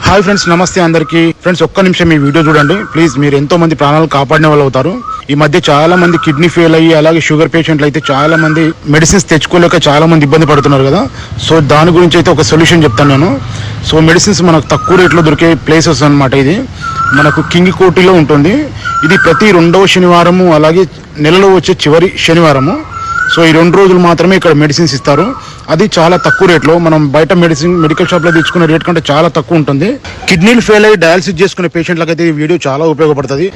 Hi friends, నమస్తే అందరికి. Friends, ఒక్క నిమిషం ఈ వీడియో చూడండి ప్లీజ్. మీరు ఎంతో మంది ప్రాణాలు కాపాడిన వాళ్ళు అవుతారు. ఈ మధ్య చాలా మంది కిడ్నీ ఫెయిల్ అయ్యి అలాగే షుగర్ పేషెంట్లు అయితే చాలా మంది మెడిసిన్స్ తెచ్చుకోలేక చాలా మంది ఇబ్బంది పడుతున్నారు కదా. సో దాని గురించి అయితే ఒక సొల్యూషన్ చెప్తాను నేను. సో మెడిసిన్స్ మనకు తక్కువ రేట్లో దొరికే ప్లేసెస్ అనమాట. ఇది మనకు కింగ్ కోటిలో ఉంటుంది. ఇది ప్రతి 2వ శనివారము అలాగే నెలలో వచ్చే చివరి శనివారము. సో ఈ 2 రోజులు మాత్రమే ఇక్కడ మెడిసిన్స్ ఇస్తారు. అది చాలా తక్కువ రేట్లో. మనం బయట మెడికల్ షాప్ లో తెచ్చుకునే రేట్ కంటే చాలా తక్కువ ఉంటుంది. కిడ్నీలు ఫెయిల్ అయ్యి డయాలసిస్ చేసుకునే పేషెంట్లకు అయితే ఈ వీడియో చాలా ఉపయోగపడుతుంది.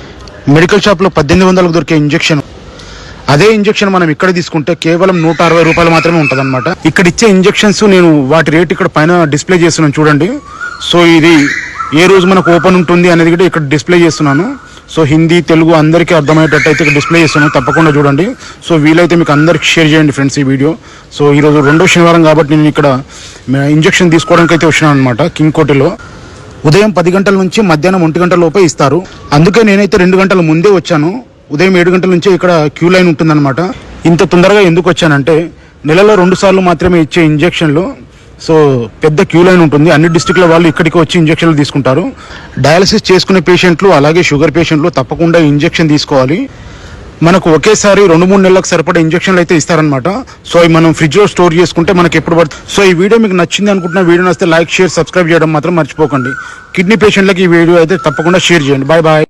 మెడికల్ షాప్ లో 1800కు దొరికే ఇంజెక్షన్, అదే ఇంజెక్షన్ మనం ఇక్కడ తీసుకుంటే కేవలం 160 రూపాయలు మాత్రమే ఉంటుంది అనమాట. ఇక్కడ ఇచ్చే ఇంజెక్షన్స్ నేను వాటి రేట్ ఇక్కడ పైన డిస్ప్లే చేస్తున్నాను చూడండి. సో ఇది ఏ రోజు మనకు ఓపెన్ ఉంటుంది అనేది కూడా ఇక్కడ డిస్ప్లే చేస్తున్నాను. సో హిందీ తెలుగు అందరికీ అర్థమయ్యేటట్టు అయితే ఇక్కడ డిస్ప్లే చేస్తున్నాను, తప్పకుండా చూడండి. సో వీలైతే మీకు అందరికి షేర్ చేయండి ఫ్రెండ్స్ ఈ వీడియో. సో ఈరోజు 2వ శనివారం కాబట్టి నేను ఇక్కడ ఇంజెక్షన్ తీసుకోవడానికి అయితే వచ్చినాను అనమాట. కింగ్ కోటిలో ఉదయం 10 గంటల నుంచి మధ్యాహ్నం 1 గంటల లోపే ఇస్తారు. అందుకే నేనైతే 2 గంటల ముందే వచ్చాను. ఉదయం 7 గంటల నుంచే ఇక్కడ క్యూ లైన్ ఉంటుందన్నమాట. ఇంత తొందరగా ఎందుకు వచ్చానంటే నెలలో 2 సార్లు మాత్రమే ఇచ్చే ఇంజెక్షన్లు. సో పెద్ద క్యూ లైన్ ఉంటుంది. అన్ని డిస్ట్రిక్ట్ల వాళ్ళు ఇక్కడికి వచ్చి ఇంజెక్షన్లు తీసుకుంటారు. డయాలసిస్ చేసుకునే పేషెంట్లు అలాగే షుగర్ పేషెంట్లు తప్పకుండా ఇంజెక్షన్ తీసుకోవాలి. మనకు ఒకేసారి 2-3 నెలలకు సరిపడే ఇంజెక్షన్లు అయితే ఇస్తారనమాట. సో మనం ఫ్రిడ్జ్ లో స్టోర్ చేసుకుంటే మనకి ఎప్పుడు పడుతుంది. సో ఈ వీడియో మీకు నచ్చింది అనుకుంటున్న వీడియో నచ్చితే లైక్, షేర్, సబ్స్క్రైబ్ చేయడం మాత్రం మర్చిపోకండి. కిడ్నీ పేషెంట్లకు ఈ వీడియో అయితే తప్పకుండా షేర్ చేయండి. Bye bye.